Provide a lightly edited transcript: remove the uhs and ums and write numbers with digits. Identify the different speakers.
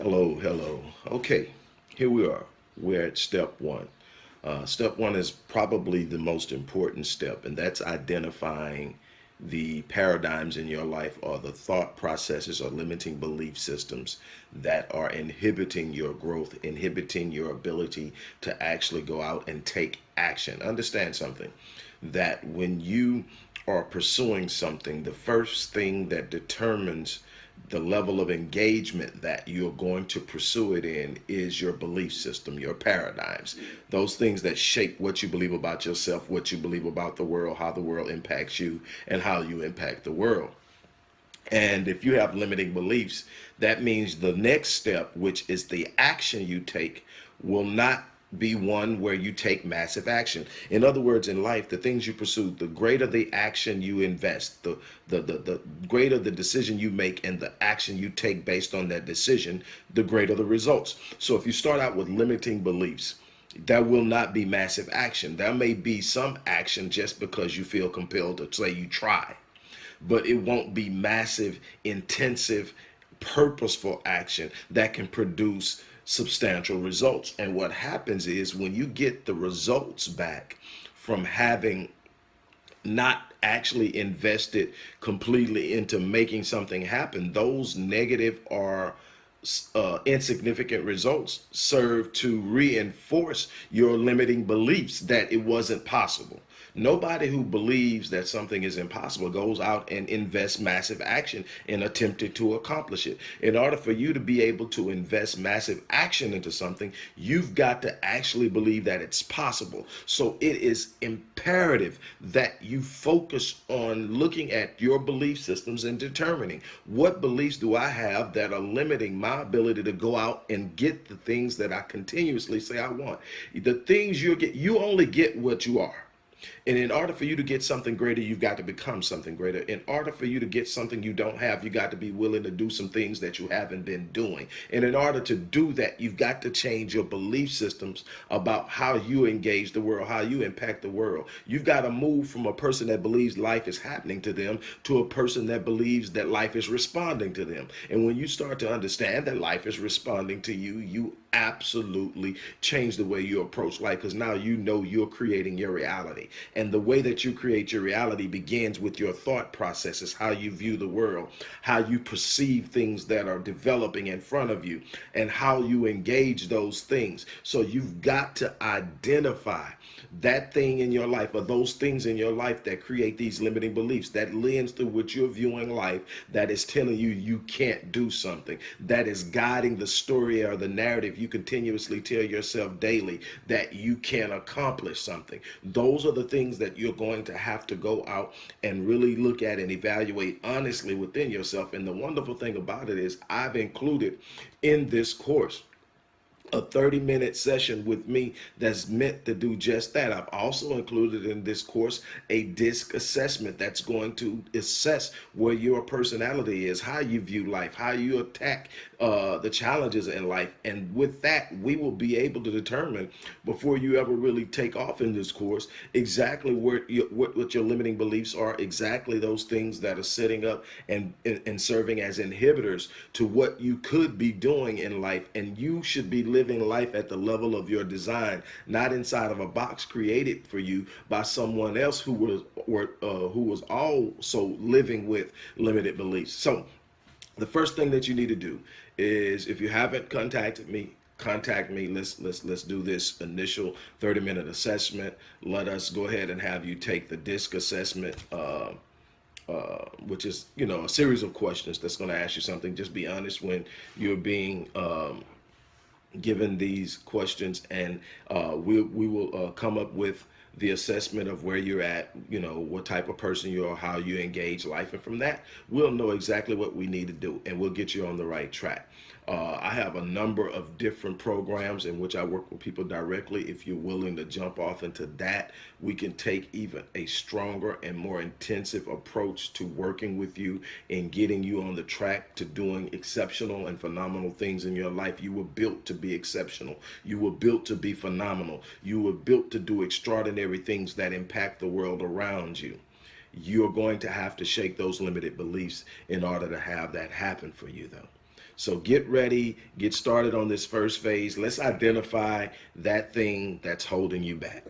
Speaker 1: Hello, hello. Okay, here we are. We're at step one. Step one is probably the most important step, and that's identifying the paradigms in your life or the thought processes or limiting belief systems that are inhibiting your growth, inhibiting your ability to actually go out and take action. Understand something that when you are pursuing something, the first thing that determines the level of engagement that you're going to pursue it in is your belief system, your paradigms, those things that shape what you believe about yourself, what you believe about the world, how the world impacts you, and how you impact the world. And if you have limiting beliefs, that means the next step, which is the action you take, will not be one where you take massive action. In other words, in life, the things you pursue, the greater the action you invest, the greater the decision you make and the action you take based on that decision, the greater the results. So if you start out with limiting beliefs, there will not be massive action. There may be some action just because you feel compelled to say you try, but it won't be massive, intensive, purposeful action that can produce substantial results. And what happens is when you get the results back from having not actually invested completely into making something happen, those negative or insignificant results serve to reinforce your limiting beliefs that it wasn't possible. Nobody who believes that something is impossible goes out and invests massive action in attempting to accomplish it. In order for you to be able to invest massive action into something, you've got to actually believe that it's possible. So it is imperative that you focus on looking at your belief systems and determining what beliefs do I have that are limiting my ability to go out and get the things that I continuously say I want. The things you only get what you are. And in order for you to get something greater, you've got to become something greater. In order for you to get something you don't have, you got to be willing to do some things that you haven't been doing. And in order to do that, you've got to change your belief systems about how you engage the world, how you impact the world. You've got to move from a person that believes life is happening to them to a person that believes that life is responding to them. And when you start to understand that life is responding to you, you absolutely change the way you approach life, because now you know you're creating your reality. And the way that you create your reality begins with your thought processes, how you view the world, how you perceive things that are developing in front of you, and how you engage those things. So you've got to identify that thing in your life, or those things in your life that create these limiting beliefs, that lens through which you're viewing life, that is telling you you can't do something, that is guiding the story or the narrative you continuously tell yourself daily that you can accomplish something. Those are the things that you're going to have to go out and really look at and evaluate honestly within yourself. And the wonderful thing about it is I've included in this course a 30-minute session with me that's meant to do just that. I've also included in this course a DISC assessment that's going to assess where your personality is, how you view life, how you attack the challenges in life. And with that, we will be able to determine before you ever really take off in this course exactly what your limiting beliefs are, exactly those things that are setting up and serving as inhibitors to what you could be doing in life. And you should be living life at the level of your design, not inside of a box created for you by someone else who was also living with limited beliefs. So the first thing that you need to do is, if you haven't contacted me, contact me. Let's do this initial 30-minute assessment. Let us go ahead and have you take the DISC assessment, which is, a series of questions that's going to ask you something. Just be honest when you're being given these questions, and we will come up with the assessment of where you're at, what type of person you are, how you engage life. And from that, we'll know exactly what we need to do, and we'll get you on the right track. I have a number of different programs in which I work with people directly. If you're willing to jump off into that, we can take even a stronger and more intensive approach to working with you and getting you on the track to doing exceptional and phenomenal things in your life. You were built to be exceptional. You were built to be phenomenal. You were built to do extraordinary things that impact the world around you. You're going to have to shake those limited beliefs in order to have that happen for you, though. So get ready, get started on this first phase. Let's identify that thing that's holding you back.